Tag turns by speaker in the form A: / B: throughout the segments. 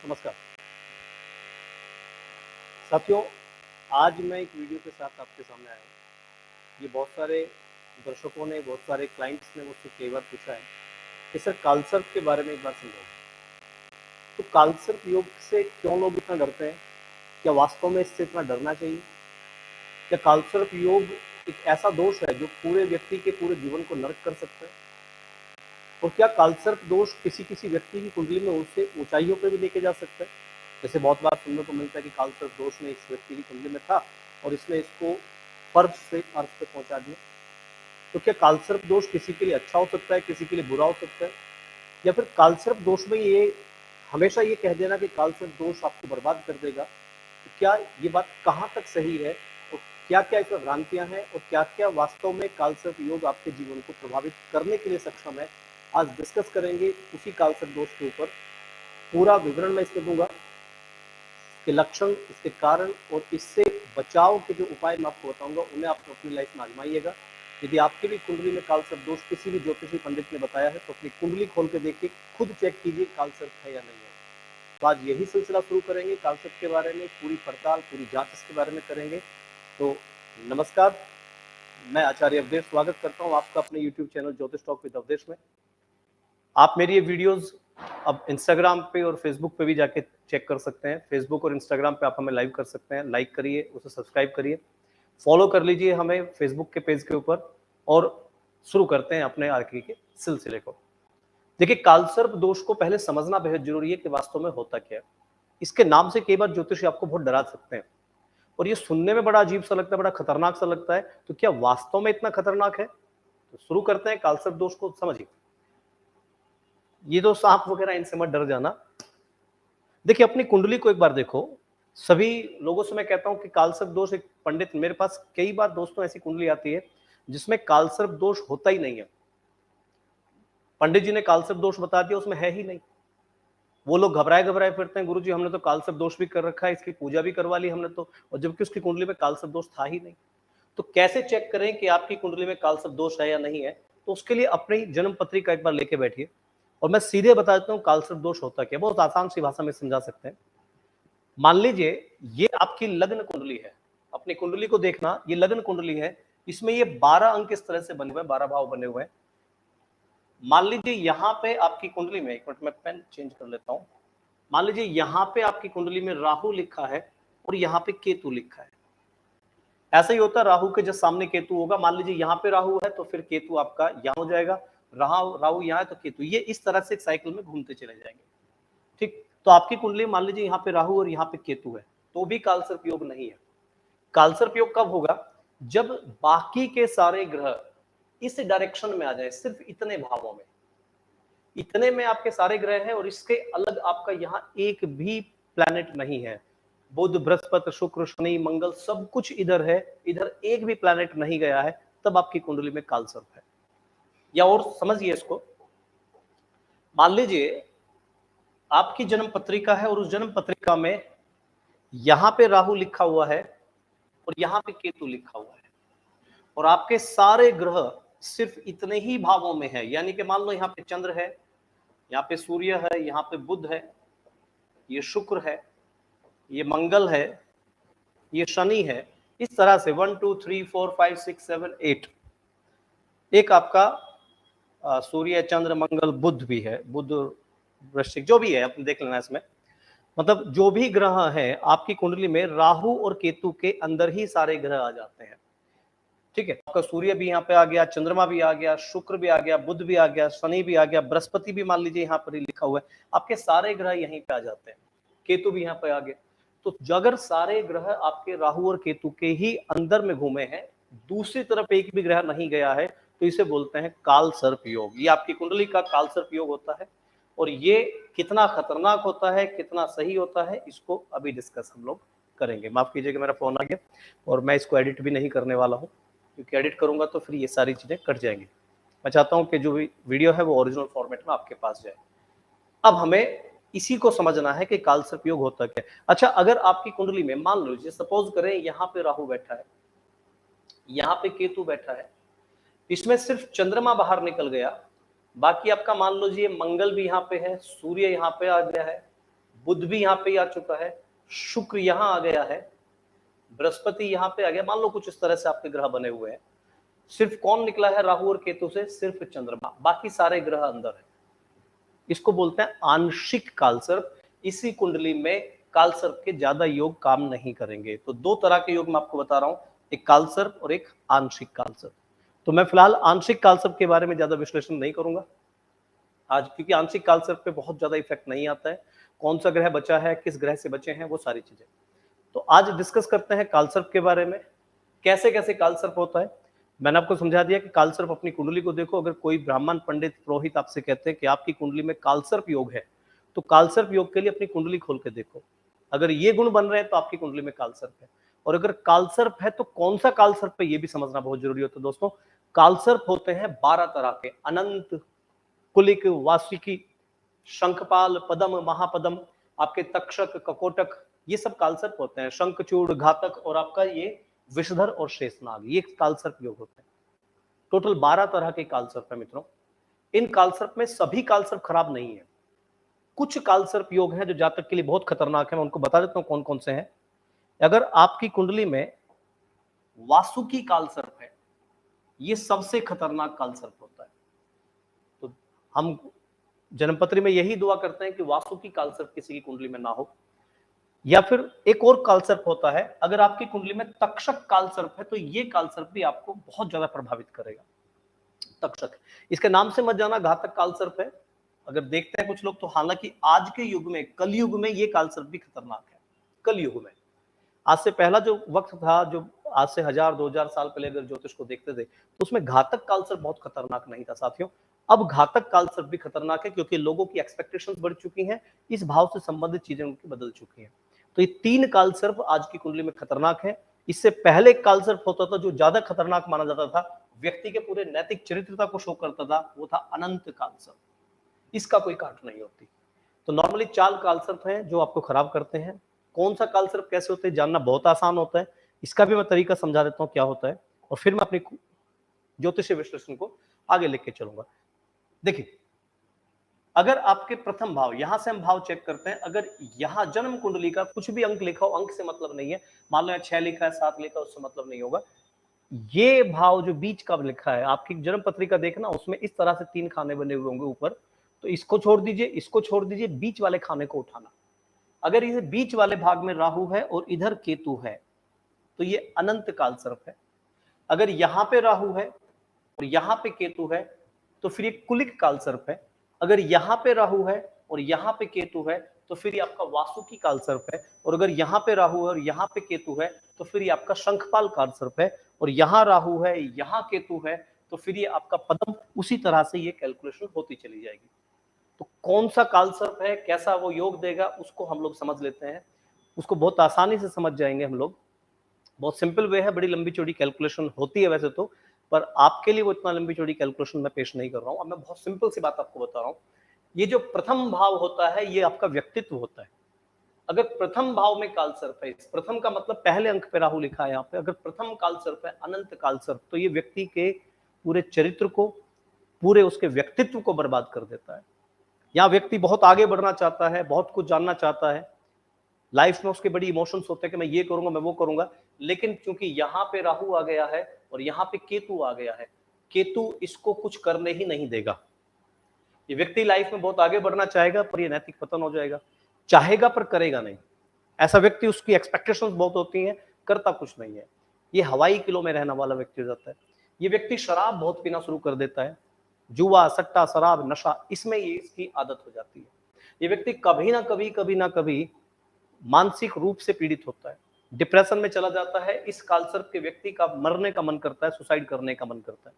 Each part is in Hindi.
A: नमस्कार साथियों, आज मैं एक वीडियो के साथ आपके सामने आया हूँ। ये बहुत सारे दर्शकों ने, बहुत सारे क्लाइंट्स ने मुझसे कई बार पूछा है कि सर कालसर्प के बारे में एक बार समझाइए। तो कालसर्प योग से क्यों लोग इतना डरते हैं? क्या वास्तव में इससे इतना डरना चाहिए? क्या कालसर्प योग एक ऐसा दोष है जो पूरे व्यक्ति के पूरे जीवन को नरक कर सकता है? और क्या कालसर्प दोष किसी किसी व्यक्ति की कुंडली में उसे ऊंचाइयों पर भी लेके जा सकता है? जैसे बहुत बार सुनने को मिलता है कि कालसर्प दोष में इस व्यक्ति की कुंडली में था और इसने इसको फर्श से अर्श पे पहुंचा दिया। तो क्या कालसर्प दोष किसी के लिए अच्छा हो सकता है, किसी के लिए बुरा हो सकता है? या फिर कालसर्प दोष में ये हमेशा ये कह देना कि कालसर्प दोष आपको बर्बाद कर देगा, तो क्या ये बात कहाँ तक सही है? और क्या क्या इसमें भ्रांतियां हैं और क्या क्या वास्तव में कालसर्प योग आपके जीवन को प्रभावित करने के लिए सक्षम है? आज डिस्कस करेंगे उसी कालसर्प दोष के ऊपर। पूरा विवरण मैं इसमें दूंगा, इसके लक्षण, इसके कारण और इससे बचाव के जो उपाय मैं आपको बताऊंगा उन्हें आप अपनी लाइफ में आजमाइएगा। यदि आपकी भी कुंडली में कालसर्प दोष किसी भी ज्योतिषी पंडित ने बताया है तो अपनी कुंडली खोल के देखिए, खुद चेक कीजिए कालसर्प है या नहीं है। तो आज यही सिलसिला शुरू करेंगे कालसर्प के बारे में, पूरी पड़ताल, पूरी जांच इसके बारे में करेंगे। तो नमस्कार, मैं आचार्य अवधेश स्वागत करता हूँ आपका अपने यूट्यूब चैनल ज्योतिष टॉक विद अवधेश में। आप मेरी ये वीडियोस अब इंस्टाग्राम पे और फेसबुक पे भी जाके चेक कर सकते हैं। फेसबुक और इंस्टाग्राम पे आप हमें लाइव कर सकते हैं, लाइक करिए, उसे सब्सक्राइब करिए, फॉलो कर लीजिए हमें फेसबुक के पेज के ऊपर। और शुरू करते हैं अपने आगे के सिलसिले को। देखिए, कालसर्प दोष को पहले समझना बेहद जरूरी है कि वास्तव में होता क्या है। इसके नाम से कई बार ज्योतिषी आपको बहुत डरा सकते हैं और ये सुनने में बड़ा अजीब सा लगता है, बड़ा खतरनाक सा लगता है। तो क्या वास्तव में इतना खतरनाक है? तो शुरू करते हैं कालसर्प दोष को समझिए। ये जो सांप वगैरह, इनसे मत डर जाना। देखिए, अपनी कुंडली को एक बार देखो। सभी लोगों से मैं कहता हूं कि कालसर्प दोष, एक पंडित, मेरे पास कई बार दोस्तों ऐसी कुंडली आती है जिसमें कालसर्प दोष होता ही नहीं है। पंडित जी ने कालसर्प दोष बता दिया, उसमें है ही नहीं। वो लोग घबराए घबराए फिरते हैं, गुरुजी हमने तो कालसर्प दोष भी कर रखा है, इसकी पूजा भी करवा ली हमने तो, और जबकि उसकी कुंडली में कालसर्प दोष था ही नहीं। तो कैसे चेक करें कि आपकी कुंडली में कालसर्प दोष है या नहीं है? तो उसके लिए अपनी जन्म पत्रिका एक बार लेके बैठिए और मैं सीधे बता देता हूँ कालसर्प दोष होता क्या। बहुत आसान सी भाषा में समझा सकते हैं। मान लीजिए ये आपकी लग्न कुंडली है, अपनी कुंडली को देखना, ये लग्न कुंडली है, इसमें ये 12 अंक इस तरह से बने हुए हैं, 12 भाव बने हुए हैं। मान लीजिए यहाँ पे आपकी कुंडली में, एक मिनट मैं पेन चेंज कर लेता हूं। मान लीजिए यहाँ पे आपकी कुंडली में राहु लिखा है और यहाँ पे केतु लिखा है। ऐसा ही होता है, राहु के जब सामने केतु होगा, मान लीजिए यहाँ पे राहु है तो फिर केतु आपका यहाँ हो जाएगा, राहु यहाँ है तो केतु, ये इस तरह से एक साइकिल में घूमते चले जाएंगे। ठीक, तो आपकी कुंडली मान लीजिए यहाँ पे राहु और यहाँ पे केतु है, तो भी कालसर्प योग नहीं है। कालसर्प योग कब होगा? जब बाकी के सारे ग्रह इस डायरेक्शन में आ जाए, सिर्फ इतने भावों में, इतने में आपके सारे ग्रह हैं और इसके अलग आपका यहाँ एक भी प्लैनेट नहीं है। बुध, बृहस्पति, शुक्र, शनि, मंगल, सब कुछ इधर है, इधर एक भी प्लैनेट नहीं गया है, तब आपकी कुंडली में कालसर्प है। या और समझिए इसको, मान लीजिए आपकी जन्म पत्रिका है और उस जन्म पत्रिका में यहां पे राहु लिखा हुआ है और यहां पे केतु लिखा हुआ है और आपके सारे ग्रह सिर्फ इतने ही भावों में है। यानी कि मान लो यहाँ पे चंद्र है, यहाँ पे सूर्य है, यहाँ पे बुध है, ये शुक्र है, ये मंगल है, ये शनि है। इस तरह से 1 2 3 4 5 6 7 8 एक आपका सूर्य, चंद्र, मंगल, बुध भी है, बुध वृश्चिक जो भी है अपने देख लेना इसमें। मतलब जो भी ग्रह है आपकी कुंडली में, राहु और केतु के अंदर ही सारे ग्रह आ जाते हैं। ठीक है, आपका सूर्य भी यहाँ पे आ गया, चंद्रमा भी आ गया, शुक्र भी आ गया, बुध भी आ गया, शनि भी आ गया, बृहस्पति भी मान लीजिए यहाँ पर ही लिखा हुआ है, आपके सारे ग्रह यहीं पे आ जाते हैं, केतु भी यहाँ पे आ गए। तो अगर सारे ग्रह आपके राहु और केतु के ही अंदर में घूमे हैं, दूसरी तरफ एक भी ग्रह नहीं गया है, तो इसे बोलते हैं कालसर्प योग। ये आपकी कुंडली का कालसर्प योग होता है। और ये कितना खतरनाक होता है, कितना सही होता है, इसको अभी डिस्कस हम लोग करेंगे। माफ कीजिएगा, मेरा फोन आ गया और मैं इसको एडिट भी नहीं करने वाला हूँ, क्योंकि एडिट करूंगा तो फिर ये सारी चीजें कट जाएंगी। मैं चाहता हूं कि जो भी वीडियो है वो ओरिजिनल फॉर्मेट में आपके पास जाए। अब हमें इसी को समझना है कि कालसर्प योग होता क्या है। अच्छा, अगर आपकी कुंडली में मान लीजिए, सपोज करें यहाँ पे राहु बैठा है, यहाँ पे केतु बैठा है, इसमें सिर्फ चंद्रमा बाहर निकल गया, बाकी आपका मान लीजिए मंगल भी यहाँ पे है, सूर्य यहाँ पे आ गया है, बुध भी यहाँ पे आ चुका है, शुक्र यहाँ आ गया है, बृहस्पति यहाँ पे आ गया, मान लो कुछ इस तरह से आपके ग्रह बने हुए हैं। सिर्फ कौन निकला है राहु और केतु से? सिर्फ चंद्रमा, बाकी सारे ग्रह अंदर है। इसको बोलते हैं आंशिक कालसर्प। इसी कुंडली में कालसर्प के ज्यादा योग काम नहीं करेंगे। तो दो तरह के योग मैं आपको बता रहा हूं, एक कालसर्प और एक आंशिक कालसर्प। तो मैं फिलहाल आंशिक कालसर्प के बारे में ज्यादा विश्लेषण नहीं करूंगा आज, क्योंकि आंशिक कालसर्प पे बहुत ज्यादा इफेक्ट नहीं आता है। कौन सा ग्रह बचा है, किस ग्रह से बचे हैं, वो सारी चीजें। तो आज डिस्कस करते हैं कालसर्प के बारे में, कैसे कैसे कालसर्प होता है। मैंने आपको समझा दिया कि कालसर्प अपनी कुंडली को देखो। अगर कोई ब्राह्मण पंडित पुरोहित आपसे कहते हैं कि आपकी कुंडली में कालसर्प योग है, तो कालसर्प योग के लिए अपनी कुंडली खोल के देखो। अगर ये गुण बन रहे हैं तो आपकी कुंडली में कालसर्प है। और अगर कालसर्प है तो कौन सा कालसर्प है ये भी समझना बहुत जरूरी होता है दोस्तों। कालसर्प होते हैं 12 तरह के, अनंत, कुलिक, वासुकी, शंखपाल, पदम, महापदम, आपके तक्षक, ककोटक, ये सब कालसर्प होते हैं। शंखचूड़, घातक और आपका ये विषधर और शेषनाग, ये कालसर्प योग होते हैं। टोटल 12 तरह के कालसर्प है मित्रों। इन कालसर्प में सभी कालसर्प खराब नहीं है। कुछ कालसर्प योग हैं जो जातक के लिए बहुत खतरनाक है। मैं उनको बता देता हूं कौन कौन से हैं। अगर आपकी कुंडली में वासुकी कालसर्प है, ये सबसे खतरनाक कालसर्प होता है। तो हम जन्मपत्री में यही दुआ करते हैं कि वासुकी कालसर्प किसी की कुंडली में ना हो। या फिर एक और कालसर्प होता है, अगर आपकी कुंडली में तक्षक कालसर्प है तो ये कालसर्प भी आपको बहुत ज्यादा प्रभावित करेगा। तक्षक, इसके नाम से मत जाना, घातक कालसर्प है। अगर देखते हैं कुछ लोग तो, हालांकि आज के युग में, कलयुग में ये कालसर्प भी खतरनाक है। कलयुग में, आज से पहला जो वक्त था, जो आज से 1000-2000 साल पहले अगर ज्योतिष को देखते थे तो उसमें घातक कालसर्प बहुत खतरनाक नहीं था साथियों। अब घातक कालसर्प भी खतरनाक है, क्योंकि लोगों की एक्सपेक्टेशंस बढ़ चुकी हैं, इस भाव से संबंधित चीजें उनकी बदल चुकी हैं। तो ये 3 कालसर्प आज की कुंडली में खतरनाक है। इससे पहले एक कालसर्प होता था जो ज्यादा खतरनाक माना जाता था, व्यक्ति के पूरे नैतिक चरित्रता को शो करता था, वो था अनंत कालसर्प। इसका कोई काट नहीं होती। तो नॉर्मली 4 कालसर्प हैं जो आपको खराब करते हैं। कौन सा कालसर्प कैसे होते हैं जानना बहुत आसान होता है। इसका भी मैं तरीका समझा देता हूं क्या होता है, और फिर मैं अपनी ज्योतिषीय विश्लेषण को आगे लेके चलूंगा। देखिए, अगर आपके प्रथम भाव, यहां से हम भाव चेक करते हैं, अगर यहां जन्म कुंडली का कुछ भी अंक लिखा हो, अंक से मतलब नहीं है, मान लो 6 लिखा है, 7 लिखा है, उससे मतलब नहीं होगा। ये भाव जो बीच का लिखा है, आपकी जन्म पत्रिका देखना, उसमें इस तरह से 3 खाने बने हुए होंगे ऊपर, तो इसको छोड़ दीजिए, इसको छोड़ दीजिए, बीच वाले खाने को उठाना। अगर इसे बीच वाले भाग में राहु है और इधर केतु है तो ये अनंत कालसर्प है। अगर यहां पे राहु है और यहां पे केतु है तो फिर ये कुलिक कालसर्प है। अगर यहां पे राहु है और यहां पे केतु है तो फिर ये आपका वासुकी कालसर्प है। और अगर यहां पे राहु है और यहां पे केतु है तो फिर ये आपका शंखपाल कालसर्प है। और यहां राहु है, यहां केतु है, तो फिर ये आपका पद्म। उसी तरह से ये कैलकुलेशन होती चली जाएगी। तो कौन सा कालसर्प है, कैसा वो योग देगा, उसको हम लोग समझ लेते हैं। उसको बहुत आसानी से समझ जाएंगे हम लोग। बहुत सिंपल वे है, बड़ी लंबी चौड़ी कैलकुलेशन होती है वैसे तो, पर आपके लिए वो इतना लंबी चौड़ी कैलकुलेशन मैं पेश नहीं कर रहा हूं। अब मैं बहुत सिंपल सी बात आपको बता रहा हूं। ये जो प्रथम भाव होता है, ये आपका व्यक्तित्व होता है। अगर प्रथम भाव में कालसर्प है, इस प्रथम का मतलब पहले अंक पे राहु लिखा है यहाँ पे, अगर प्रथम कालसर्प है, अनंत कालसर्प, तो ये व्यक्ति के पूरे चरित्र को, पूरे उसके व्यक्तित्व को बर्बाद कर देता है। यहाँ व्यक्ति बहुत आगे बढ़ना चाहता है, बहुत कुछ जानना चाहता है, लाइफ में उसके बड़ी इमोशंस होते हैं कि मैं ये करूंगा, मैं वो करूंगा, लेकिन क्योंकि यहाँ पे राहु आ गया है और यहाँ पे केतु आ गया है, केतु इसको कुछ करने ही नहीं देगा। ये व्यक्ति लाइफ में बहुत आगे बढ़ना चाहेगा पर ये नैतिक पतन हो जाएगा। चाहेगा पर करेगा नहीं। ऐसा व्यक्ति, उसकी एक्सपेक्टेशंस बहुत होती हैं, करता कुछ नहीं है। ये हवाई किलो में रहने वाला व्यक्ति हो जाता है। ये व्यक्ति शराब बहुत पीना शुरू कर देता है, जुआ, सट्टा, शराब, नशा, इसमें ये इसकी आदत हो जाती है। ये व्यक्ति कभी ना कभी मानसिक रूप से पीड़ित होता है, डिप्रेशन में चला जाता है। इस कालसर्प के व्यक्ति का मरने का मन करता है, सुसाइड करने का मन करता है,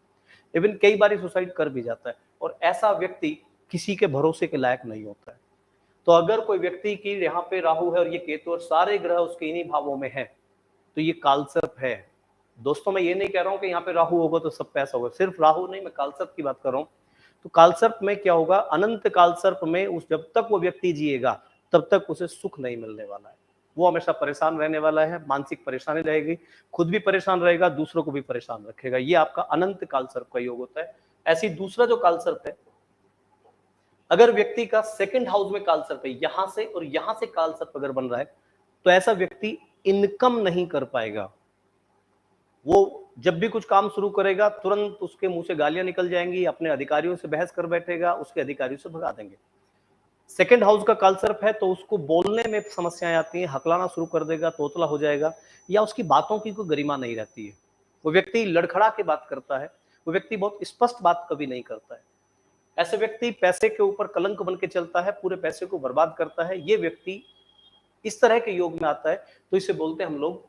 A: इवन कई बार सुसाइड कर भी जाता है। और ऐसा व्यक्ति किसी के भरोसे के लायक नहीं होता है। तो अगर कोई व्यक्ति की यहाँ पे राहु है और ये केतु और सारे ग्रह उसके इन्हीं भावों में है, तो ये कालसर्प है। दोस्तों, मैं ये नहीं कह रहा हूं कि यहाँ पे राहु होगा तो सब पैसा होगा, सिर्फ राहु नहीं, मैं कालसर्प की बात कर रहा हूँ। तो कालसर्प में क्या होगा, अनंत कालसर्प में उस जब तक वो व्यक्ति जिएगा तब तक उसे सुख नहीं मिलने वाला है। वो हमेशा परेशान रहने वाला है, मानसिक परेशानी रहेगी, खुद भी परेशान रहेगा, दूसरों को भी परेशान रखेगा। ये आपका अनंत कालसर्प का योग होता है। ऐसी दूसरा जो कालसर्प है, अगर व्यक्ति का सेकंड हाउस में काल सर्प है, यहां से और यहां से काल सर्प अगर बन रहा है, तो ऐसा व्यक्ति इनकम नहीं कर पाएगा। वो जब भी कुछ काम शुरू करेगा तुरंत उसके मुंह से गालियां निकल जाएंगी, अपने अधिकारियों से बहस कर बैठेगा, उसके अधिकारियों से भगा देंगे। सेकंड हाउस का काल सर्प है तो उसको बोलने में समस्याएं आती हैं, हकलाना शुरू कर देगा, तोतला हो जाएगा, या उसकी बातों की कोई गरिमा नहीं रहती है। वो व्यक्ति लड़खड़ा के बात करता है, वो व्यक्ति बहुत स्पष्ट बात कभी नहीं करता है। ऐसे व्यक्ति पैसे के ऊपर कलंक बन के चलता है, पूरे पैसे को बर्बाद करता है। ये व्यक्ति इस तरह के योग में आता है तो इसे बोलते हैं हम लोग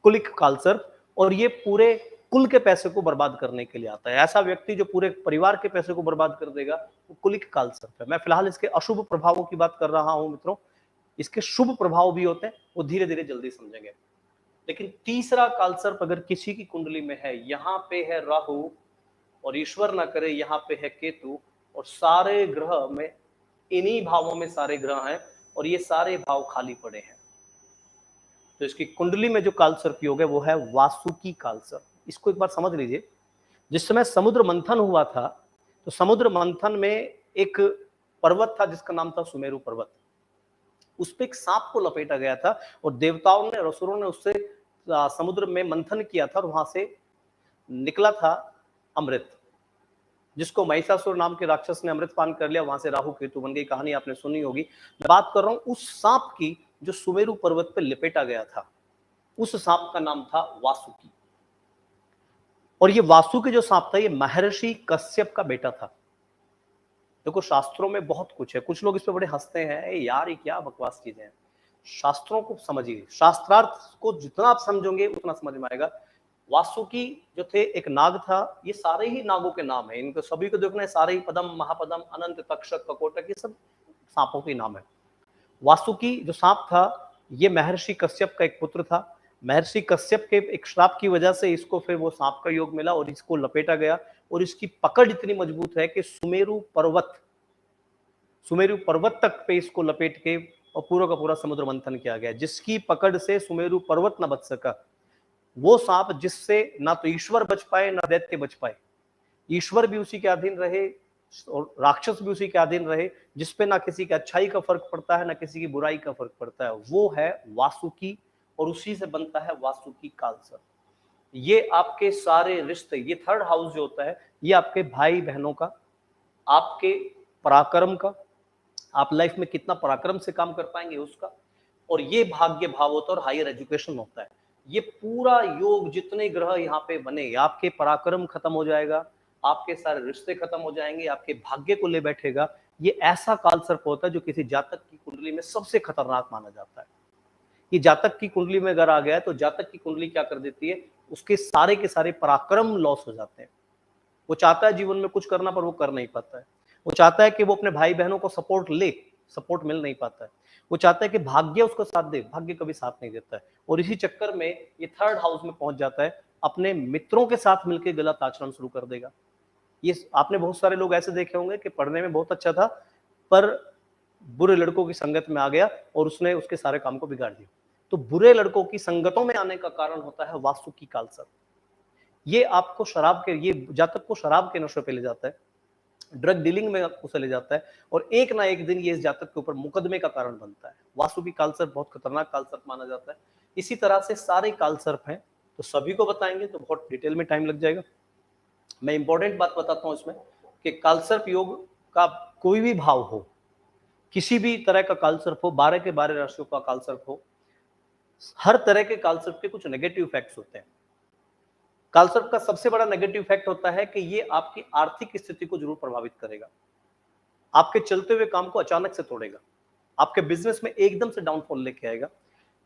A: कुलिक कालसर्प, और ये पूरे कुल के पैसे को बर्बाद करने के लिए आता है। ऐसा व्यक्ति जो पूरे परिवार के पैसे को बर्बाद कर देगा वो कुलिक कालसर्प है। मैं फिलहाल इसके अशुभ प्रभावों की बात कर रहा हूं मित्रों, इसके शुभ प्रभाव भी होते हैं, वो धीरे धीरे जल्दी समझेंगे। लेकिन तीसरा कालसर्प अगर किसी की कुंडली में है, यहाँ पे है राहु और ईश्वर ना करे यहाँ पे है केतु, और सारे ग्रह में इन्हीं भावों में सारे ग्रह हैं और ये सारे भाव खाली पड़े हैं, तो इसकी कुंडली में जो कालसर्प योग है वो है वासुकी कालसर्प। इसको एक बार समझ लीजिए। जिस समय समुद्र मंथन हुआ था तो समुद्र मंथन में एक पर्वत था जिसका नाम था सुमेरु पर्वत। उस पर एक सांप को लपेटा गया था और देवताओं ने, असुरों ने उससे समुद्र में मंथन किया था और वहां से निकला था अमृत, जिसको महिषासुर नाम के राक्षस ने अमृत पान कर लिया। वहां से राहु केतु बन गई, कहानी आपने सुनी होगी। मैं बात कर रहा हूं उस सांप की जो सुमेरु पर्वत पर लिपेटा गया था। उस सांप का नाम था वासुकी, और ये वासुकी जो सांप था ये महर्षि कश्यप का बेटा था। देखो शास्त्रों में बहुत कुछ है, कुछ लोग इस पे बड़े हंसते हैं, यार ये क्या बकवास चीजें हैं। शास्त्रों को समझिए, शास्त्रार्थ को जितना आप समझोगे उतना समझ में आएगा। वासुकी जो थे एक नाग था, ये सारे ही नागों के नाम है, इनको सभी को देखना है, सारे ही पदम, महापदम, अनंत, तक्षक, ककोटक, ये सब सांपों के नाम है। वासुकी जो सांप था ये महर्षि कश्यप का एक पुत्र था। महर्षि कश्यप के एक श्राप की वजह से इसको फिर वो सांप का योग मिला और इसको लपेटा गया, और इसकी पकड़ इतनी मजबूत है कि सुमेरु पर्वत तक पे इसको लपेट के और पूरा का पूरा समुद्र मंथन किया गया, जिसकी पकड़ से सुमेरु पर्वत न बच सका। वो सांप जिससे ना तो ईश्वर बच पाए ना दैत्य बच पाए, ईश्वर भी उसी के अधीन रहे और राक्षस भी उसी के अधीन रहे, जिसपे ना किसी की अच्छाई का फर्क पड़ता है ना किसी की बुराई का फर्क पड़ता है, वो है वासुकी, और उसी से बनता है वासुकी कालसर्प। ये आपके सारे रिश्ते, ये थर्ड हाउस जो होता है ये आपके भाई बहनों का, आपके पराक्रम का, आप लाइफ में कितना पराक्रम से काम कर पाएंगे उसका, और ये भाग्य भाव होता है और हायर एजुकेशन होता है। ये पूरा योग जितने ग्रह यहाँ पे बने, आपके पराक्रम खत्म हो जाएगा, आपके सारे रिश्ते खत्म हो जाएंगे, आपके भाग्य को ले बैठेगा। ये ऐसा कालसर्प होता है जो किसी जातक की कुंडली में सबसे खतरनाक माना जाता है। ये जातक की कुंडली में अगर आ गया है तो जातक की कुंडली क्या कर देती है, उसके सारे के सारे पराक्रम लॉस हो जाते हैं। वो चाहता है जीवन में कुछ करना पर वो कर नहीं पाता है। वो चाहता है कि वो अपने भाई बहनों को सपोर्ट ले, सपोर्ट मिल नहीं पाता है। वो चाहता है कि भाग्य उसको साथ दे, भाग्य कभी साथ नहीं देता है, और इसी चक्कर में ये थर्ड हाउस में पहुंच जाता है, अपने मित्रों के साथ मिलकर गलत आचरण शुरू कर देगा। ये आपने बहुत सारे लोग ऐसे देखे होंगे कि पढ़ने में बहुत अच्छा था पर बुरे लड़कों की संगत में आ गया और उसने उसके सारे काम को बिगाड़ दिया। तो बुरे लड़कों की संगतों में आने का कारण होता है वासुकी कालसर्प। ये आपको शराब के, ये जातक को शराब के नशे पे ले जाता है, ड्रग डीलिंग में उसे ले जाता है, और एक ना एक दिन ये इस जातक के ऊपर मुकदमे का कारण बनता है। वासुकी कालसर्प बहुत खतरनाक कालसर्प माना जाता है। इसी तरह से सारे कालसर्प हैं, तो सभी को बताएंगे तो बहुत डिटेल में टाइम लग जाएगा। मैं इंपॉर्टेंट बात बताता हूं इसमें कि कालसर्प योग का कोई भी भाव हो, किसी भी तरह का कालसर्प हो, 12 के 12 राशियों का कालसर्प हो, हर तरह के कालसर्प के कुछ नेगेटिव इफेक्ट्स होते हैं। कालसर्प का सबसे बड़ा नेगेटिव इफेक्ट होता है कि ये आपकी आर्थिक स्थिति को जरूर प्रभावित करेगा, आपके चलते हुए काम को अचानक से तोड़ेगा, आपके बिजनेस में एकदम से डाउनफॉल लेके आएगा।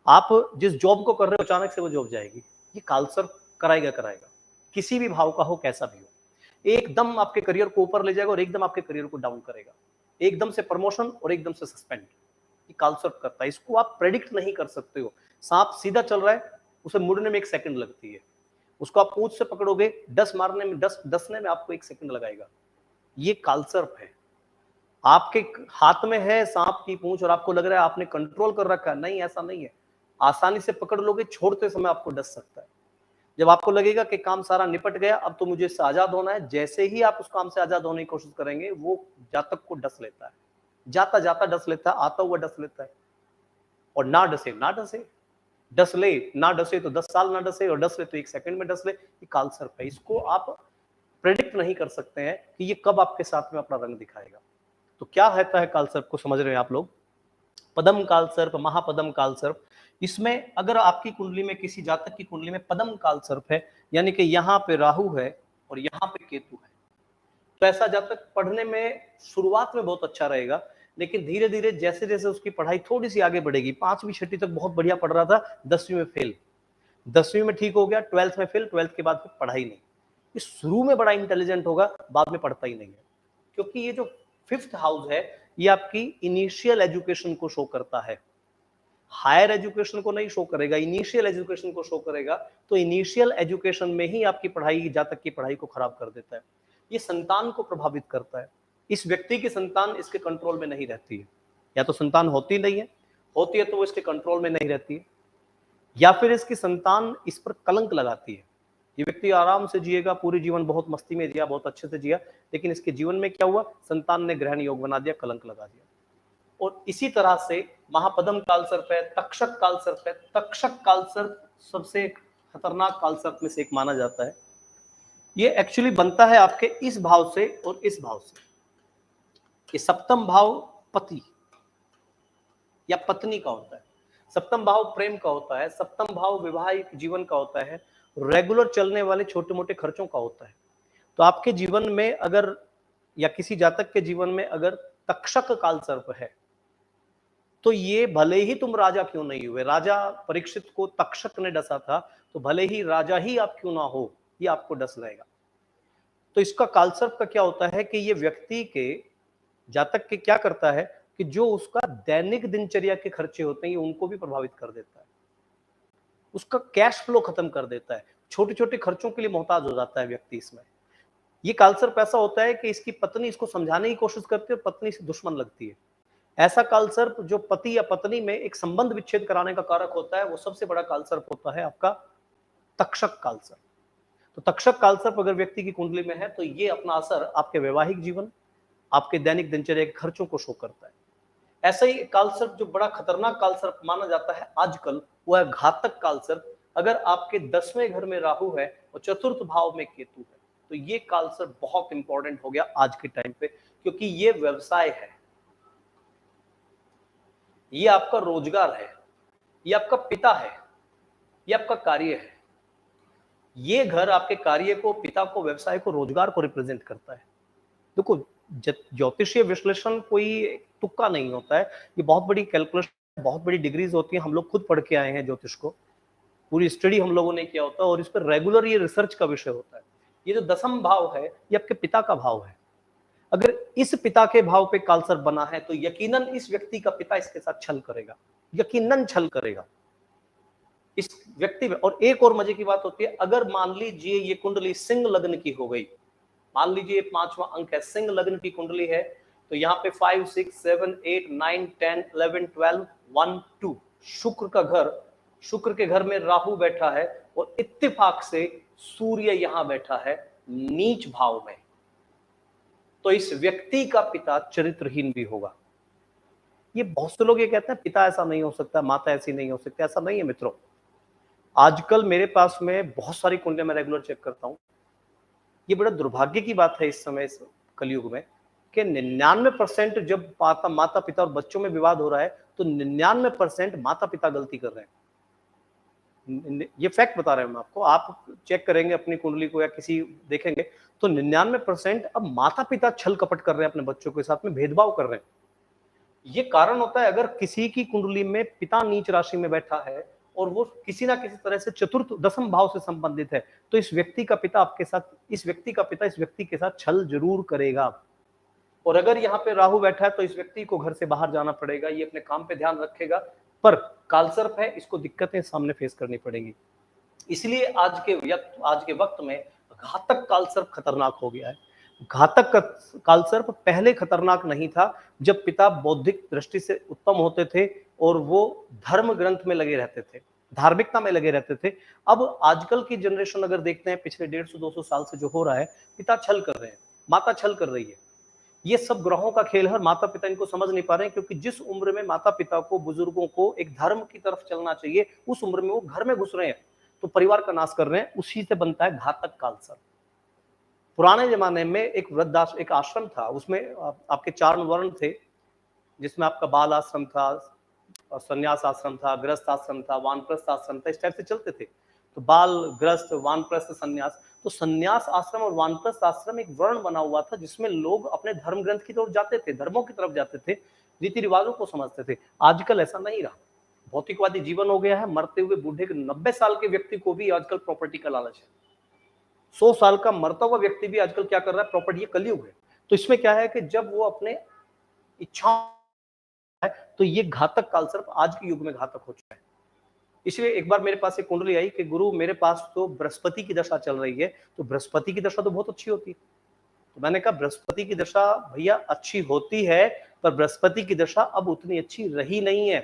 A: आप जिस जॉब को कर रहे हो अचानक से वो जॉब जाएगी, ये कालसर्प कराएगा कराएगा, किसी भी भाव का हो, कैसा भी हो। एकदम आपके करियर को ऊपर ले जाएगा और एकदम आपके करियर को डाउन करेगा, एकदम से प्रमोशन और एकदम से सस्पेंड, ये कालसर्प करता है। इसको आप प्रेडिक्ट नहीं कर सकते हो। सांप सीधा चल रहा है, उसे मुड़ने में 1 सेकंड लगती है, उसको आप पूंछ से पकड़ोगे, 10 मारने में, 10 डसने में आपको 1 सेकंड लगाएगा। ये कालसर्प है। आपके हाथ में है सांप की पूंछ और आपको लग रहा है आपने कंट्रोल कर रखा है, नहीं, ऐसा नहीं है। आसानी से पकड़ लोगे, छोड़ते समय आपको डस सकता है। जब आपको लगेगा कि काम सारा निपट गया, अब तो मुझे इससे आजाद होना है, जैसे ही आप उस काम से आजाद होने की कोशिश करेंगे, वो जातक को डस लेता है, जाता जाता डस लेता है, आता हुआ डस लेता है। और ना डसे ना डसे, डस ले ना डसे तो 10 साल ना डसे, और डस ले तो 1 सेकंड में डस ले। ये कालसर्प है, इसको आप प्रेडिक्ट नहीं कर सकते हैं कि ये कब आपके साथ में अपना रंग दिखाएगा। तो क्या रहता है कालसर्प को, समझ रहे हैं आप लोग? पदम कालसर्प, महापदम कालसर्प। इसमें अगर आपकी कुंडली में, किसी जातक की कुंडली में पदम कालसर्प है, यानी कि यहाँ पे राहु है और यहाँ पे केतु है, तो ऐसा जातक पढ़ने में शुरुआत में बहुत अच्छा रहेगा, लेकिन धीरे धीरे जैसे जैसे उसकी पढ़ाई थोड़ी सी आगे बढ़ेगी, 5वीं 6वीं तक बहुत बढ़िया पढ़ रहा था, 10वीं में फेल, 10वीं में ठीक हो गया, 12th में फेल, 12th के बाद फिर पढ़ाई नहीं। ये शुरू में बड़ा इंटेलिजेंट होगा, बाद में पढ़ता ही नहीं है, क्योंकि ये जो 5th हाउस है, ये आपकी इनिशियल एजुकेशन को शो करता है, हायर एजुकेशन को नहीं शो करेगा, इनिशियल एजुकेशन को शो करेगा। तो इनिशियल एजुकेशन में ही आपकी पढ़ाई, जातक की पढ़ाई को खराब कर देता है। ये संतान को प्रभावित करता है। इस व्यक्ति की संतान इसके कंट्रोल में नहीं रहती है, या तो संतान होती नहीं है, होती है तो वो इसके कंट्रोल में नहीं रहती है, या फिर इसकी संतान इस पर कलंक लगाती है। ये व्यक्ति आराम से जिएगा, पूरी जीवन बहुत मस्ती में जिया, बहुत अच्छे से जिया, लेकिन इसके जीवन में क्या हुआ, संतान ने ग्रहण योग बना दिया, कलंक लगा दिया। और इसी तरह से महापदम कालसर्प है, तक्षक कालसर्प है। तक्षक कालसर्प सबसे खतरनाक कालसर्प में से एक माना जाता है। ये एक्चुअली बनता है आपके इस भाव से और इस भाव से। ये सप्तम भाव पति या पत्नी का होता है, सप्तम भाव प्रेम का होता है, सप्तम भाव विवाहिक जीवन का होता है, रेगुलर चलने वाले छोटे मोटे खर्चों का होता है। तो आपके जीवन में अगर, या किसी जातक के जीवन में अगर तक्षक कालसर्प है, तो ये भले ही तुम राजा क्यों नहीं हुए, राजा परीक्षित को तक्षक ने डसा था, तो भले ही राजा ही आप क्यों ना हो, ये आपको डस लेगा। तो इसका कालसर्प का क्या होता है कि ये व्यक्ति के, जातक के क्या करता है कि जो उसका दैनिक दिनचर्या के खर्चे होते हैं, उनको भी प्रभावित कर देता है, उसका कैश फ्लो खत्म कर देता है, छोटे छोटे खर्चों के लिए मोहताज हो जाता है व्यक्ति इसमें। ये कालसर्प ऐसा होता है कि इसकी पत्नी इसको समझाने की कोशिश करती है और पत्नी से दुश्मन लगती है। ऐसा कालसर्प जो पति या पत्नी में एक संबंध विच्छेद कराने का कारक होता है, वो सबसे बड़ा कालसर्प होता है आपका तक्षक कालसर्प। तो तक्षक कालसर्प अगर व्यक्ति की कुंडली में है, तो ये अपना असर आपके वैवाहिक जीवन, आपके दैनिक दिनचर्या के खर्चों को शो करता है। ऐसा ही कालसर्प जो बड़ा खतरनाक कालसर्प माना जाता है आजकल, वो है घातक कालसर्प। अगर आपके 10वें घर में राहु है और चतुर्थ भाव में केतु है, तो ये कालसर्प बहुत इंपॉर्टेंट हो गया आज के टाइम पे, क्योंकि ये व्यवसाय है, ये आपका रोजगार है, ये आपका पिता है, ये आपका कार्य है। ये घर आपके कार्य को, पिता को, व्यवसाय को, रोजगार को रिप्रेजेंट करता है। देखो, ज्योतिषीय विश्लेषण कोई तुक्का नहीं होता है, ये बहुत बड़ी कैलकुलेशन, बहुत बड़ी डिग्रीज होती है। हम लोग खुद पढ़ के आए हैं ज्योतिष को, पूरी स्टडी हम लोगों ने किया होता है, और इस पर रेगुलर ये रिसर्च का विषय होता है। ये जो 10वां भाव है, ये आपके पिता का भाव है। अगर इस पिता के भाव पे कालसर्प बना है, तो यकीनन इस व्यक्ति का पिता इसके साथ छल करेगा, यकीनन छल करेगा इस व्यक्ति में। और एक और मजे की बात होती है, अगर मान लीजिए ये कुंडली सिंह लग्न की हो गई, मान लीजिए 5वां अंक है, सिंह लग्न की कुंडली है, तो यहाँ पे 5, 6, 7, 8, 9, 10, 11, 12, 1, 2 शुक्र का घर, शुक्र के घर में राहु बैठा है, और इत्तेफाक से सूर्य यहां बैठा है नीच भाव में। तो इस व्यक्ति का पिता चरित्रहीन भी होगा। ये बहुत से लोग ये कहते हैं पिता ऐसा नहीं हो सकता, माता ऐसी नहीं हो सकती। ऐसा नहीं है मित्रों। आजकल मेरे पास में बहुत सारी कुंडलियां मैं रेगुलर चेक करता हूं। ये बड़ा दुर्भाग्य की बात है इस समय, इस कलयुग में, कि 99% जब माता पिता और बच्चों में विवाद हो रहा है, तो 99% माता पिता गलती कर रहे हैं। ये फैक्ट बता रहे हैं हम आपको, आप चेक करेंगे अपनी कुंडली को या किसी देखेंगे, तो 99% अब माता पिता छल कपट कर रहे हैं अपने बच्चों के साथ में, भेदभाव कर रहे हैं। ये कारण होता है, अगर किसी की कुंडली में पिता नीच राशि में बैठा है और वो किसी ना किसी तरह से चतुर्थ 10वां भाव से संबंधित है, तो इस व्यक्ति का पिता आपके साथ, इस व्यक्ति का पिता इस व्यक्ति के साथ छल जरूर करेगा। और अगर यहाँ पे राहु बैठा है, तो इस व्यक्ति को घर से बाहर जाना पड़ेगा, ये अपने काम पे ध्यान रखेगा, पर कालसर्प है, इसको दिक्कतें सामने फेस करनी पड़ेंगी। इसलिए आज के वक्त में घातक कालसर्प खतरनाक हो गया है। घातक कालसर्प पहले खतरनाक नहीं था, जब पिता बौद्धिक दृष्टि से उत्तम होते थे और वो धर्म ग्रंथ में लगे रहते थे। धार्मिकता में लगे रहते थे। अब आजकल की जनरेशन अगर देखते हैं, पिछले 150-200 साल से जो हो रहा है, पिता छल कर रहे हैं, माता छल कर रही है। ये सब ग्रहों का खेल है और माता पिता इनको समझ नहीं पा रहे हैं, क्योंकि जिस उम्र में माता पिता को, बुजुर्गों को एक धर्म की तरफ चलना चाहिए, उस उम्र में वो घर में घुस रहे हैं, तो परिवार का नाश कर रहे हैं। उसी से बनता है घातक कालसर्प। पुराने जमाने में एक वृद्धाश्रम, एक आश्रम था, उसमें आपके 4 वर्ण थे, जिसमें आपका बाल आश्रम था, संन्यास आश्रम था, गृहस्थ आश्रम था, वानप्रस्थ आश्रम था, इस टाइप से चलते थे। तो बाल, गृहस्थ, वानप्रस्थ, संन्यास। तो संन्यास आश्रम और वानप्रस्थ आश्रम एक वर्ण बना हुआ था, जिसमें लोग अपने धर्म ग्रंथ की तरफ जाते थे, धर्मों की तरफ जाते थे, रीति रिवाजों को समझते थे। आजकल ऐसा नहीं रहा, भौतिकवादी जीवन हो गया है। मरते हुए बूढ़े 90 साल के व्यक्ति को भी आजकल प्रॉपर्टी का लालच है। 100 साल का मरता हुआ व्यक्ति भी आजकल क्या कर रहा है, प्रॉपर्टी। ये कलयुग है। तो इसमें क्या है कि जब वो अपने इच्छाओं है, तो ये घातक कालसर्प आज के युग में घातक हो चुका है। इसलिए एक बार मेरे पास एक कुंडली आई कि गुरु, मेरे पास तो बृहस्पति की दशा चल रही है, तो बृहस्पति की दशा तो बहुत अच्छी होती है। तो मैंने कहा बृहस्पति की दशा भैया अच्छी होती है, पर बृहस्पति की दशा अब उतनी अच्छी रही नहीं है,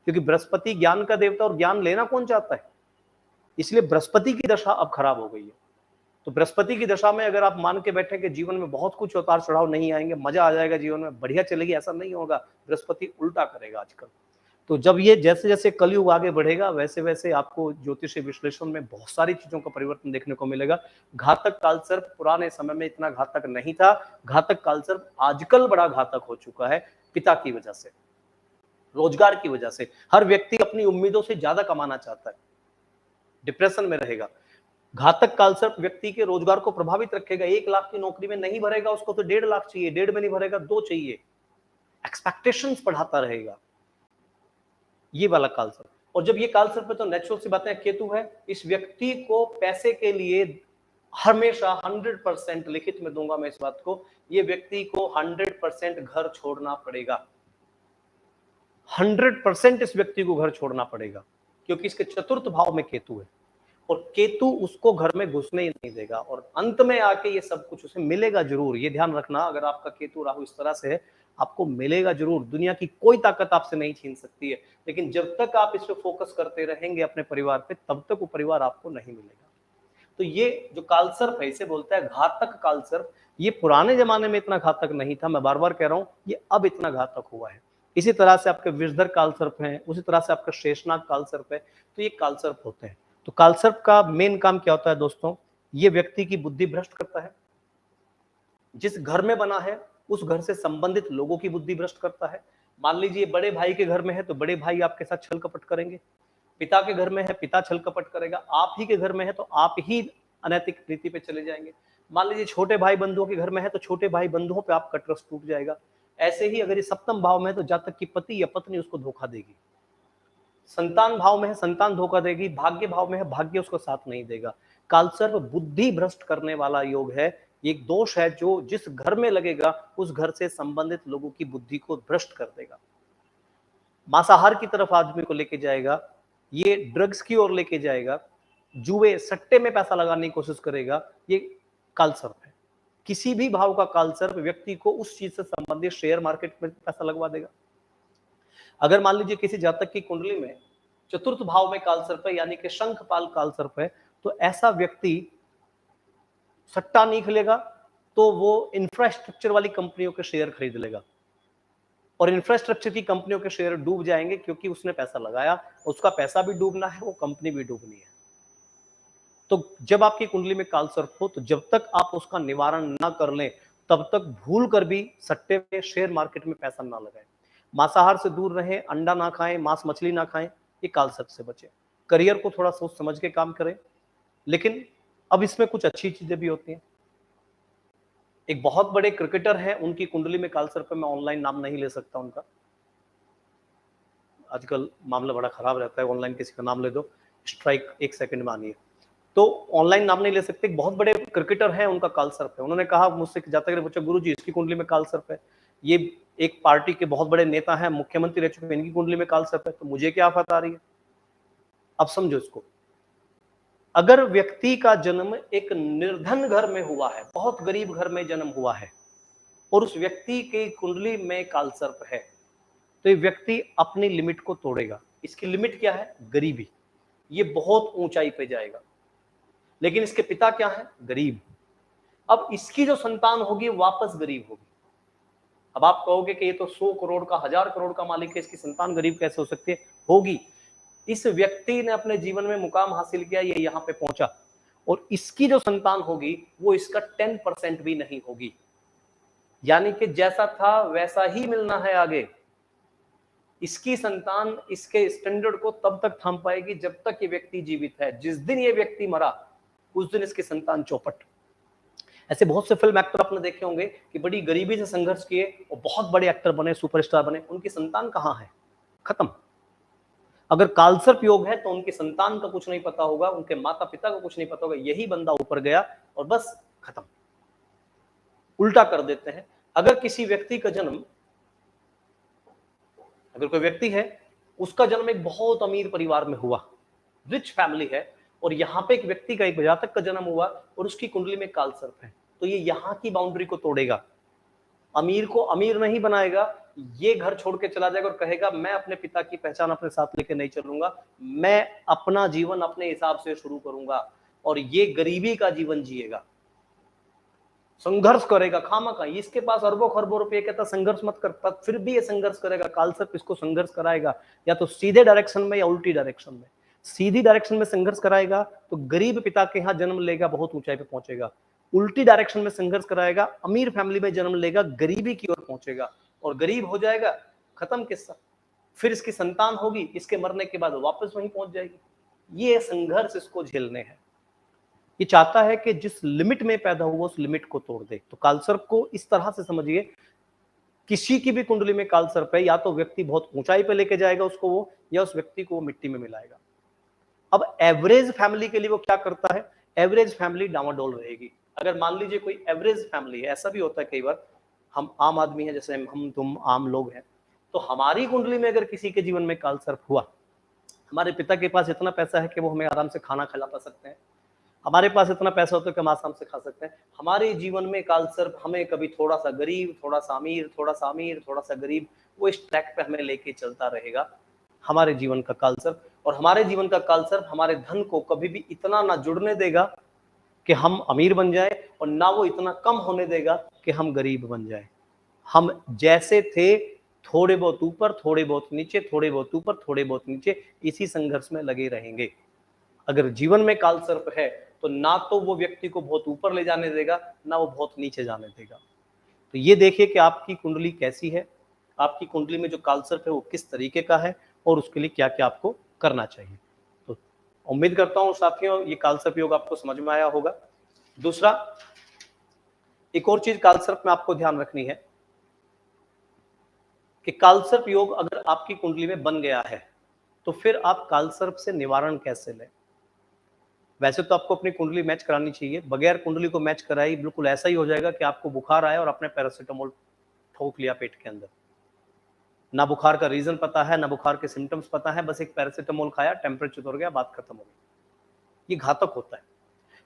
A: क्योंकि बृहस्पति ज्ञान का देवता और ज्ञान लेना कौन चाहता है। इसलिए बृहस्पति की दशा अब खराब हो गई है। तो बृहस्पति की दशा में अगर आप मान के बैठे कि जीवन में बहुत कुछ उतार चढ़ाव नहीं आएंगे, मजा आ जाएगा, जीवन में बढ़िया चलेगी, ऐसा नहीं होगा। बृहस्पति उल्टा करेगा आजकल। तो जब ये जैसे जैसे कलयुग आगे बढ़ेगा, वैसे वैसे आपको ज्योतिषीय विश्लेषण में बहुत सारी चीजों का परिवर्तन देखने को मिलेगा। घातक कालसर्प पुराने समय में इतना घातक नहीं था, घातक कालसर्प आजकल बड़ा घातक हो चुका है, पिता की वजह से, रोजगार की वजह से। हर व्यक्ति अपनी उम्मीदों से ज्यादा कमाना चाहता है, डिप्रेशन में रहेगा। घातक कालसर्प व्यक्ति के रोजगार को प्रभावित रखेगा। 1 लाख की नौकरी में नहीं भरेगा, उसको तो 1.5 लाख चाहिए, 1.5 में नहीं भरेगा 2 चाहिए, एक्सपेक्टेशंस बढ़ाता रहेगा, ये वाला कालसर्प। और जब ये कालसर्प है तो नेचुरल सी बातें, केतु है, इस व्यक्ति को पैसे के लिए हमेशा 100% लिखित में दूंगा मैं इस बात को, ये व्यक्ति को 100% घर छोड़ना पड़ेगा। 100% इस व्यक्ति को घर छोड़ना पड़ेगा, क्योंकि इसके चतुर्थ भाव में केतु है और केतु उसको घर में घुसने ही नहीं देगा। और अंत में आके ये सब कुछ उसे मिलेगा जरूर, ये ध्यान रखना। अगर आपका केतु राहु इस तरह से है, आपको मिलेगा जरूर। दुनिया की कोई ताकत आपसे नहीं छीन सकती है, लेकिन जब तक आप इस पे फोकस करते रहेंगे अपने परिवार पे, तब तक वो परिवार आपको नहीं मिलेगा। तो ये जो कालसर्प है, इसे बोलता है घातक कालसर्प। ये पुराने जमाने में इतना घातक नहीं था, मैं बार बार कह रहा हूं, ये अब इतना घातक हुआ है। इसी तरह से आपके विषधर कालसर्प हैं, उसी तरह से आपका शेषनाग कालसर्प है। तो ये कालसर्प होते हैं। तो कालसर्प का मेन काम क्या होता है दोस्तों, ये व्यक्ति की बुद्धि भ्रष्ट करता है। जिस घर में बना है उस घर से संबंधित लोगों की बुद्धि भ्रष्ट करता है। मान लीजिए बड़े भाई के घर में है तो बड़े भाई आपके साथ छल कपट करेंगे, पिता के घर में है पिता छल कपट करेगा, आप ही के घर में है तो आप ही अनैतिक नीति पे चले जाएंगे। मान लीजिए छोटे भाई बंधुओं के घर में है तो छोटे भाई बंधुओं पे आपका ट्रस्ट टूट जाएगा। ऐसे ही अगर ये सप्तम भाव में है तो जातक की पति या पत्नी उसको धोखा देगी। संतान भाव में है संतान धोखा देगी, भाग्य भाव में है भाग्य उसको साथ नहीं देगा। कालसर्प बुद्धि भ्रष्ट करने वाला योग है। एक दोष है जो जिस घर में लगेगा उस घर से संबंधित लोगों की बुद्धि को भ्रष्ट कर देगा, मांसाहार की तरफ आदमी को लेके जाएगा, ये ड्रग्स की ओर लेके जाएगा, जुए सट्टे में पैसा लगाने की कोशिश करेगा। ये कालसर्प है। किसी भी भाव का कालसर्प व्यक्ति को उस चीज से संबंधित शेयर मार्केट में पैसा लगवा देगा। अगर मान लीजिए किसी जातक की कुंडली में चतुर्थ भाव में कालसर्प है, यानी कि शंखपाल कालसर्प है, तो ऐसा व्यक्ति सट्टा नहीं खेलेगा तो वो इंफ्रास्ट्रक्चर वाली कंपनियों के शेयर खरीद लेगा, और इंफ्रास्ट्रक्चर की कंपनियों के शेयर डूब जाएंगे, क्योंकि उसने पैसा लगाया, उसका पैसा भी डूबना है, वो कंपनी भी डूबनी है। तो जब आपकी कुंडली में कालसर्प हो, तो जब तक आप उसका निवारण ना कर लें, तब तक भूल कर भी सट्टे में, शेयर मार्केट में पैसा ना लगाएं। मांसाहार से दूर रहें, अंडा ना खाएं, मांस मछली ना खाएं, ये कालसर्प से बचें। करियर को थोड़ा सोच समझ के काम करें। लेकिन अब इसमें कुछ अच्छी चीजें भी होती हैं। एक बहुत बड़े क्रिकेटर हैं, उनकी कुंडली में कालसर्प है, मैं ऑनलाइन नाम नहीं ले सकता उनका, आजकल मामला बड़ा खराब रहता है, ऑनलाइन किसी का नाम ले दो स्ट्राइक 1 सेकंड में आनी है, तो ऑनलाइन नाम नहीं ले सकते। बहुत बड़े क्रिकेटर हैं, उनका कालसर्प है। उन्होंने कहा मुझसे, जातक ने पूछा गुरु जी इसकी कुंडली में कालसर्प है, ये एक पार्टी के बहुत बड़े नेता हैं, मुख्यमंत्री रह चुके हैं, इनकी कुंडली में कालसर्प है, तो मुझे क्या आफत आ रही है। अब समझो इसको, अगर व्यक्ति का जन्म एक निर्धन घर में हुआ है, बहुत गरीब घर में जन्म हुआ है, और उस व्यक्ति की कुंडली में कालसर्प है, तो ये व्यक्ति अपनी लिमिट को तोड़ेगा। इसकी लिमिट क्या है, गरीबी। ये बहुत ऊंचाई पे जाएगा। लेकिन इसके पिता क्या है? गरीब। अब इसकी जो संतान होगी वापस गरीब होगी। अब आप कहोगे कि ये तो 100 करोड़ का 1000 करोड़ का मालिक है, इसकी संतान गरीब कैसे हो सकती है? होगी। इस व्यक्ति ने अपने जीवन में मुकाम हासिल किया, ये यहां पे पहुंचा, और इसकी जो संतान होगी वो इसका 10% भी नहीं होगी। यानी कि जैसा था वैसा ही मिलना है आगे। इसकी संतान इसके स्टैंडर्ड को तब तक थाम पाएगी जब तक ये व्यक्ति जीवित है। जिस दिन ये व्यक्ति मरा उस दिन इसकी संतान चौपट। ऐसे बहुत से फिल्म एक्टर आपने देखे होंगे कि बड़ी गरीबी से संघर्ष किए और बहुत बड़े एक्टर बने, सुपरस्टार बने, उनकी संतान कहां है? खत्म। अगर कालसर्प योग है तो उनकी संतान का कुछ नहीं पता होगा, उनके माता पिता को कुछ नहीं पता होगा, यही बंदा ऊपर गया और बस खत्म। उल्टा कर देते हैं। अगर किसी व्यक्ति का जन्म, अगर कोई व्यक्ति है उसका जन्म एक बहुत अमीर परिवार में हुआ, रिच फैमिली है, और यहां पे एक व्यक्ति का, एक जातक का जन्म हुआ और उसकी कुंडली में कालसर्प है, तो ये यहां की बाउंड्री को तोड़ेगा। अमीर को अमीर नहीं बनाएगा, ये घर छोड़ के चला जाएगा और कहेगा मैं अपने पिता की पहचान अपने साथ लेके नहीं चलूंगा, मैं अपना जीवन अपने हिसाब से शुरू करूंगा, और ये गरीबी का जीवन जिएगा, संघर्ष करेगा खामखा। इसके पास अरबों खरबों रुपए, कहता संघर्ष मत कर, पर फिर भी ये संघर्ष करेगा। कालसर्प इसको संघर्ष कराएगा, या तो सीधे डायरेक्शन में या उल्टी डायरेक्शन में। सीधी डायरेक्शन में संघर्ष कराएगा तो गरीब पिता के यहाँ जन्म लेगा, बहुत ऊंचाई पे पहुंचेगा। उल्टी डायरेक्शन में संघर्ष कराएगा, अमीर फैमिली में जन्म लेगा, गरीबी की ओर पहुंचेगा, और गरीब हो जाएगा, खत्म किस्सा। फिर इसकी संतान होगी, इसके मरने के बाद वापस वहीं पहुंच जाएगी। ये संघर्ष इसको झेलने हैं। ये चाहता है कि जिस लिमिट में पैदा हुआ उस लिमिट को तोड़ दे। तो कालसर्प को इस तरह से समझिए, किसी की भी कुंडली में कालसर्प है, या तो व्यक्ति बहुत ऊंचाई पे लेके जाएगा उसको वो, या उस व्यक्ति को वो मिट्टी में मिलाएगा। अब एवरेज फैमिली के लिए वो क्या करता है? एवरेज फैमिली डामाडोल रहेगी। अगर मान लीजिए कोई एवरेज फैमिली है, ऐसा भी होता है कई बार, हम आम आदमी हैं, जैसे हम तुम आम लोग हैं, तो हमारी कुंडली में अगर किसी के जीवन में कालसर्प हुआ, हमारे पिता के पास इतना पैसा है कि वो हमें आराम से खाना खिला सकते हैं, हमारे पास इतना पैसा होता है कि हम आसाम से खा सकते हैं, हमारे जीवन में कालसर्प हमें कभी थोड़ा सा गरीब, थोड़ा सा अमीर, थोड़ा सा अमीर, थोड़ा सा गरीब, वो इस ट्रैक पे हमें लेके चलता रहेगा, हमारे जीवन का कालसर्प। और हमारे जीवन का कालसर्प हमारे धन को कभी भी इतना ना जुड़ने देगा कि हम अमीर बन जाए, और ना वो इतना कम होने देगा कि हम गरीब बन जाए। हम जैसे थे, थोड़े बहुत ऊपर, थोड़े बहुत नीचे, थोड़े बहुत ऊपर, थोड़े बहुत नीचे, इसी संघर्ष में लगे रहेंगे। अगर जीवन में कालसर्प है तो ना तो वो व्यक्ति को बहुत ऊपर ले जाने देगा, ना वो बहुत नीचे जाने देगा। तो ये देखिए कि आपकी कुंडली कैसी है, आपकी कुंडली में जो कालसर्प है वो किस तरीके का है, और उसके लिए क्या क्या आपको करना चाहिए। तो उम्मीद करता हूं साथियों ये कालसर्प योग आपको समझ में आया होगा। दूसरा, एक और चीज कालसर्प में आपको ध्यान रखनी है कि कालसर्प योग अगर आपकी कुंडली में बन गया है तो फिर आप कालसर्प से निवारण कैसे लें। वैसे तो आपको अपनी कुंडली मैच करानी चाहिए, बगैर कुंडली को मैच कराई बिल्कुल ऐसा ही हो जाएगा कि आपको बुखार आया और आपने पैरासीटामोल ठोक लिया पेट के अंदर। ना बुखार का रीजन पता है, ना बुखार के सिम्टम्स पता है, बस एक पैरासीटामोल खाया, टेम्परेचर उतर गया, बात खत्म हो गई। ये घातक होता है।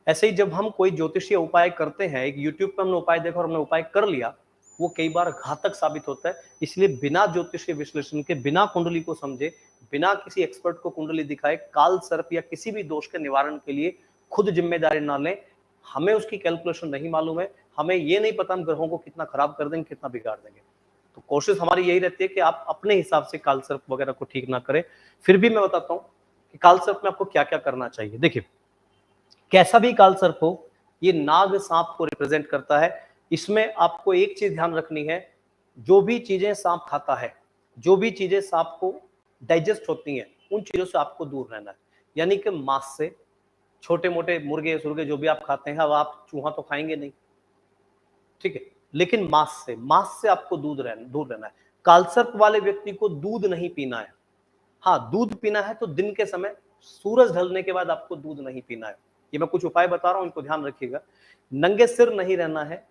A: ऐसे ही जब हम कोई ज्योतिषीय उपाय करते हैं, एक यूट्यूब पर हमने उपाय देखा और हमने उपाय कर लिया, वो कई बार घातक साबित होता है। इसलिए बिना ज्योतिषीय विश्लेषण के, बिना कुंडली को समझे, बिना किसी एक्सपर्ट को कुंडली दिखाए काल सर्प या किसी भी दोष के निवारण के लिए खुद जिम्मेदारी ना लें। हमें उसकी कैलकुलेशन नहीं मालूम है, हमें ये नहीं पता हम ग्रहों को कितना खराब कर देंगे, कितना बिगाड़ देंगे। तो कोशिश हमारी यही रहती है कि आप अपने हिसाब से काल सर्प वगैरह को ठीक ना करें। फिर भी मैं बताता हूं कि काल सर्प में आपको क्या क्या करना चाहिए। देखिए, कैसा भी काल सर्प हो, ये नाग सांप को रिप्रेजेंट करता है। इसमें आपको एक चीज ध्यान रखनी है, जो भी चीजें सांप खाता है, जो भी चीजें सांप को डाइजेस्ट होती हैं, उन चीजों से आपको दूर रहना है। यानी कि मांस से, छोटे मोटे मुर्गे सुर्गे जो भी आप खाते हैं, अब आप चूहा तो खाएंगे नहीं, ठीक है, लेकिन मांस से आपको दूर रहना है। कालसर्प वाले व्यक्ति को दूध नहीं पीना है। हाँ, दूध पीना है तो दिन के समय सूरज ढलने के बाद आपको दूध नहीं पीना है। ये मैं कुछ उपाय बता रहा हूं, इनको ध्यान रखिएगा। नंगे सिर नहीं रहना है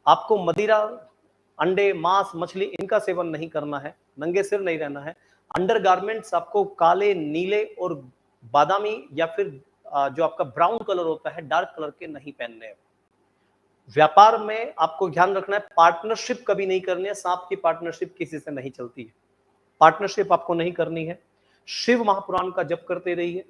A: आपको, मदिरा, अंडे, मांस, मछली इनका सेवन नहीं करना है, नंगे सिर नहीं रहना है। अंडरगारमेंट्स आपको काले, नीले और बादामी या फिर जो आपका ब्राउन कलर होता है, डार्क कलर के नहीं पहनने हैं। व्यापार में आपको ध्यान रखना है, पार्टनरशिप कभी नहीं करनी है। सांप की पार्टनरशिप किसी से नहीं चलती है, पार्टनरशिप आपको नहीं करनी है। शिव महापुराण का जप करते रहिए,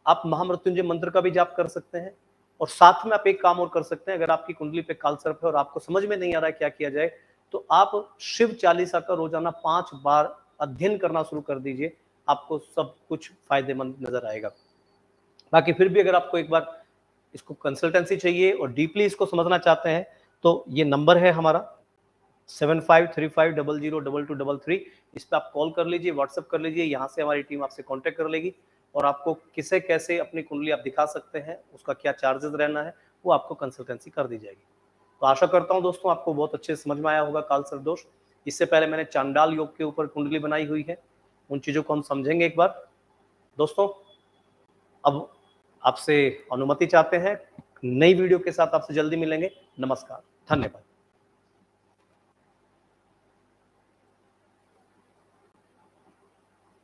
A: आप महामृत्युंजय मंत्र का भी जाप कर सकते हैं। और साथ में आप एक काम और कर सकते हैं, अगर आपकी कुंडली पे कालसर्प है और आपको समझ में नहीं आ रहा है क्या किया जाए, तो आप शिव चालीसा का रोजाना 5 बार अध्ययन करना शुरू कर दीजिए, आपको सब कुछ फायदेमंद नजर आएगा। बाकी फिर भी अगर आपको एक बार इसको कंसल्टेंसी चाहिए और डीपली इसको समझना चाहते हैं, तो ये नंबर है हमारा 7535002233। इस पर आप कॉल कर लीजिए, व्हाट्सएप कर लीजिए, यहाँ से हमारी टीम आपसे कांटेक्ट कर लेगी और आपको किसे कैसे अपनी कुंडली आप दिखा सकते हैं, उसका क्या चार्जेस रहना है, वो आपको कंसल्टेंसी कर दी जाएगी। तो आशा करता हूँ दोस्तों आपको बहुत अच्छे से समझ में आया होगा काल सर्प दोष। इससे पहले मैंने चांडाल योग के ऊपर कुंडली बनाई हुई है, उन चीजों को हम समझेंगे एक बार। दोस्तों अब आपसे अनुमति चाहते हैं, नई वीडियो के साथ आपसे जल्दी मिलेंगे। नमस्कार, धन्यवाद।